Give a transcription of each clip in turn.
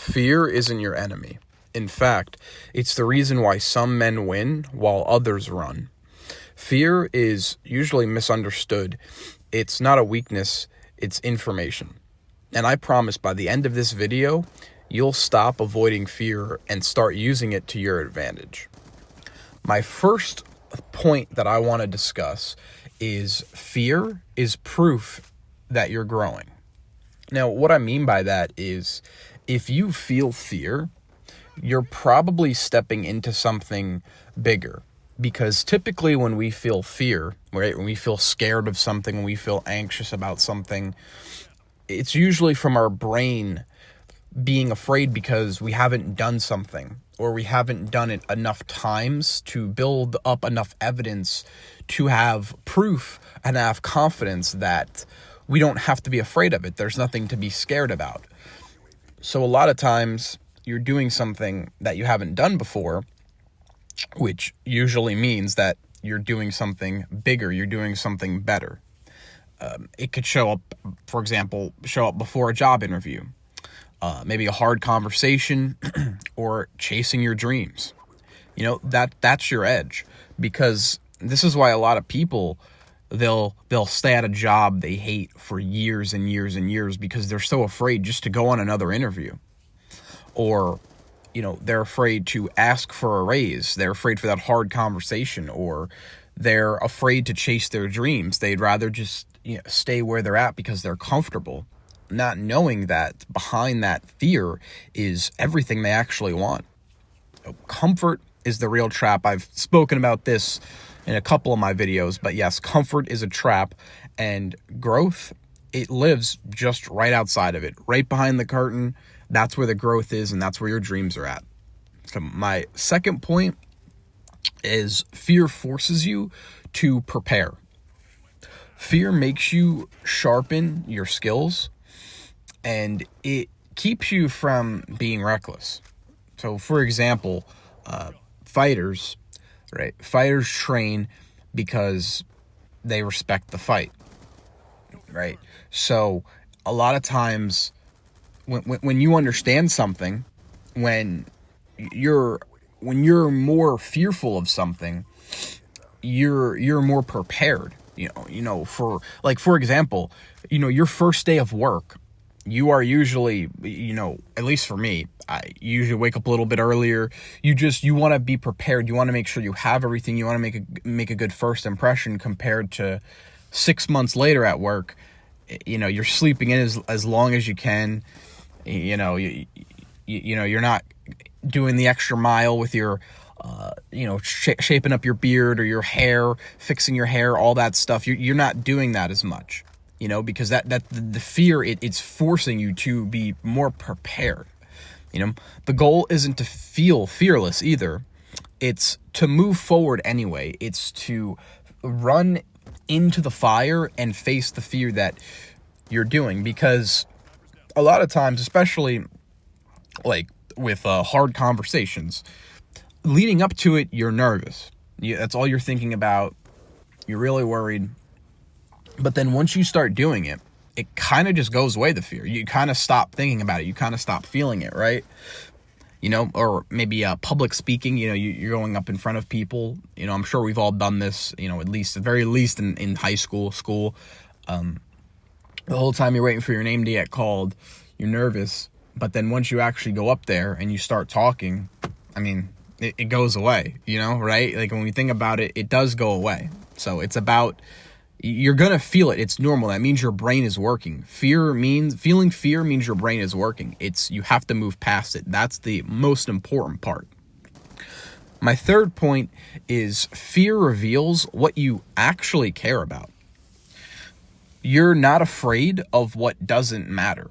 Fear isn't your enemy. In fact, it's the reason why some men win while others run. Fear is usually misunderstood. It's not a weakness, it's information. And I promise by the end of this video, you'll stop avoiding fear and start using it to your advantage. My first point that I want to discuss is fear is proof that you're growing. Now, what I mean by that is if you feel fear, you're probably stepping into something bigger. Because typically when we feel fear, right, when we feel scared of something, when we feel anxious about something, it's usually from our brain being afraid because we haven't done something or we haven't done it enough times to build up enough evidence to have proof and have confidence that we don't have to be afraid of it. There's nothing to be scared about. So a lot of times you're doing something that you haven't done before, which usually means that you're doing something bigger, you're doing something better. It could show up, for example, before a job interview, maybe a hard conversation, or chasing your dreams. You know, that's your edge, because this is why a lot of people, they'll stay at a job they hate for years and years and years because they're so afraid just to go on another interview. Or, you know, they're afraid to ask for a raise. They're afraid for that hard conversation, or they're afraid to chase their dreams. They'd rather just, stay where they're at because they're comfortable, not knowing that behind that fear is everything they actually want. Comfort is the real trap. I've spoken about this in a couple of my videos, but yes, comfort is a trap, and growth, it lives just right outside of it, right behind the curtain. That's where the growth is, and that's where your dreams are at. So my second point is fear forces you to prepare. Fear makes you sharpen your skills, and it keeps you from being reckless. So, for example, fighters, right? Fighters train because they respect the fight, right? So, a lot of times, when you understand something, when you're more fearful of something, you're more prepared. For example, your first day of work, you are usually, at least for me, I usually wake up a little bit earlier. You want to be prepared. You want to make sure you have everything. You want to make a good first impression compared to 6 months later at work. You're sleeping in as long as you can. You're not doing the extra mile with your, shaping up your beard or your hair, fixing your hair, all that stuff. You're not doing that as much, because that the fear, it's forcing you to be more prepared. The goal isn't to feel fearless either. It's to move forward anyway. It's to run into the fire and face the fear that you're doing, because a lot of times, especially like with hard conversations, leading up to it, you're nervous. That's all you're thinking about. You're really worried. But then once you start doing it, it kind of just goes away, the fear. You kind of stop thinking about it. You kind of stop feeling it, right? Or maybe public speaking, you're going up in front of people. I'm sure we've all done this, at very least in high school. The whole time you're waiting for your name to get called, you're nervous. But then once you actually go up there and you start talking, it goes away, right? Like when we think about it, it does go away. So it's about, you're going to feel it. It's normal. That means your brain is working. Feeling fear means your brain is working. You have to move past it. That's the most important part. My third point is fear reveals what you actually care about. You're not afraid of what doesn't matter.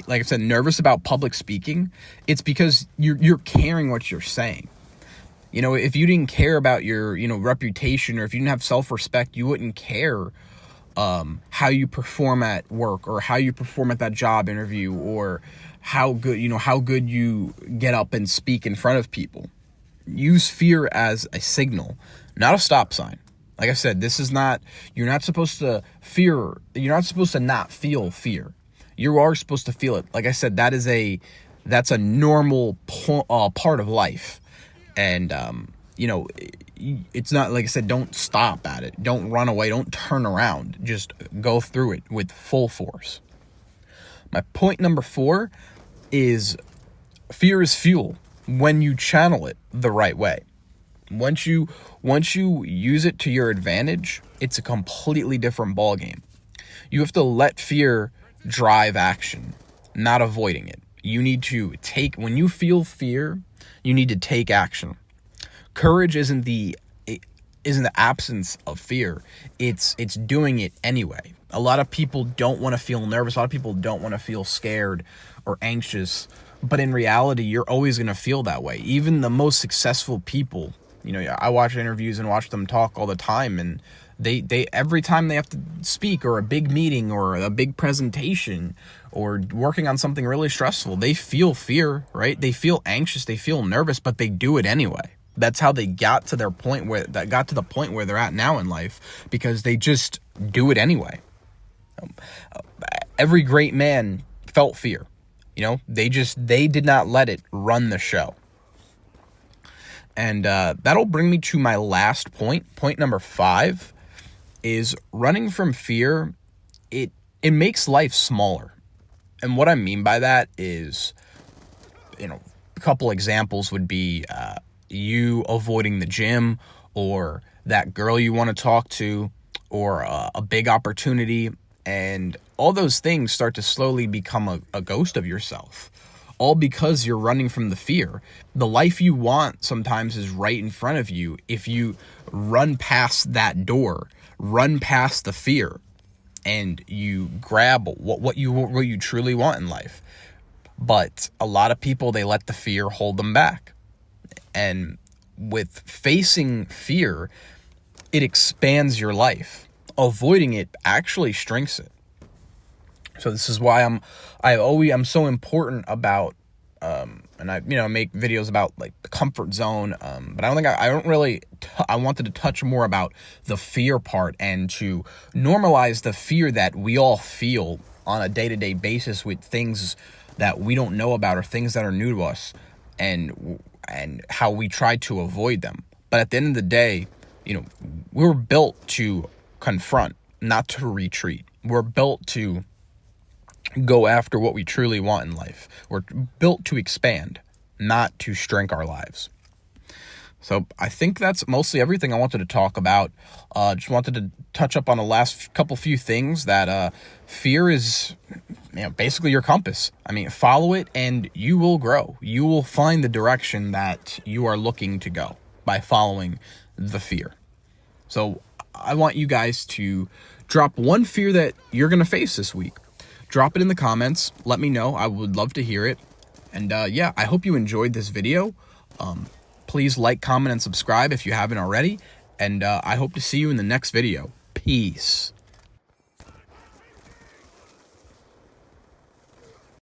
Like I said, nervous about public speaking, it's because you're caring what you're saying. If you didn't care about your, reputation, or if you didn't have self-respect, you wouldn't care how you perform at work, or how you perform at that job interview, or how good you get up and speak in front of people. Use fear as a signal, not a stop sign. Like I said, you're not supposed to not feel fear. You are supposed to feel it. Like I said, that's a normal part of life. And, you know, it's not, like I said, don't stop at it. Don't run away. Don't turn around. Just go through it with full force. My point number 4 is fear is fuel when you channel it the right way. Once you use it to your advantage, it's a completely different ballgame. You have to let fear drive action, not avoiding it. You need to when you feel fear, you need to take action. Courage isn't the absence of fear. It's doing it anyway. A lot of people don't want to feel nervous. A lot of people don't want to feel scared or anxious. But in reality, you're always going to feel that way. Even the most successful people, you know, I watch interviews and watch them talk all the time, and they every time they have to speak, or a big meeting or a big presentation or working on something really stressful, they feel fear, right? They feel anxious, they feel nervous, but they do it anyway. That's how they got to the point where they're at now in life, because they just do it anyway. Every great man felt fear. You know, they did not let it run the show. And that'll bring me to my last point. Point number 5 is running from fear. It makes life smaller. And what I mean by that is, you know, a couple examples would be you avoiding the gym, or that girl you want to talk to, or a big opportunity. And all those things start to slowly become a ghost of yourself, all because you're running from the fear. The life you want sometimes is right in front of you. If you run past that door, run past the fear, and you grab what you truly want in life. But a lot of people, they let the fear hold them back. And with facing fear, it expands your life. Avoiding it actually shrinks it. So this is why I'm so important about, and I make videos about like the comfort zone. But I wanted to touch more about the fear part, and to normalize the fear that we all feel on a day-to-day basis with things that we don't know about, or things that are new to us, and how we try to avoid them. But at the end of the day, you know, we were built to confront, not to retreat. We're built to go after what we truly want in life. We're built to expand, not to shrink our lives. So I think that's mostly everything I wanted to talk about. Just wanted to touch up on the last few things, that fear is, you know, basically your compass. I mean, follow it and you will grow. You will find the direction that you are looking to go by following the fear. So I want you guys to drop one fear that you're going to face this week. Drop it in the comments. Let me know. I would love to hear it. And yeah, I hope you enjoyed this video. Please like, comment, and subscribe if you haven't already. And I hope to see you in the next video. Peace.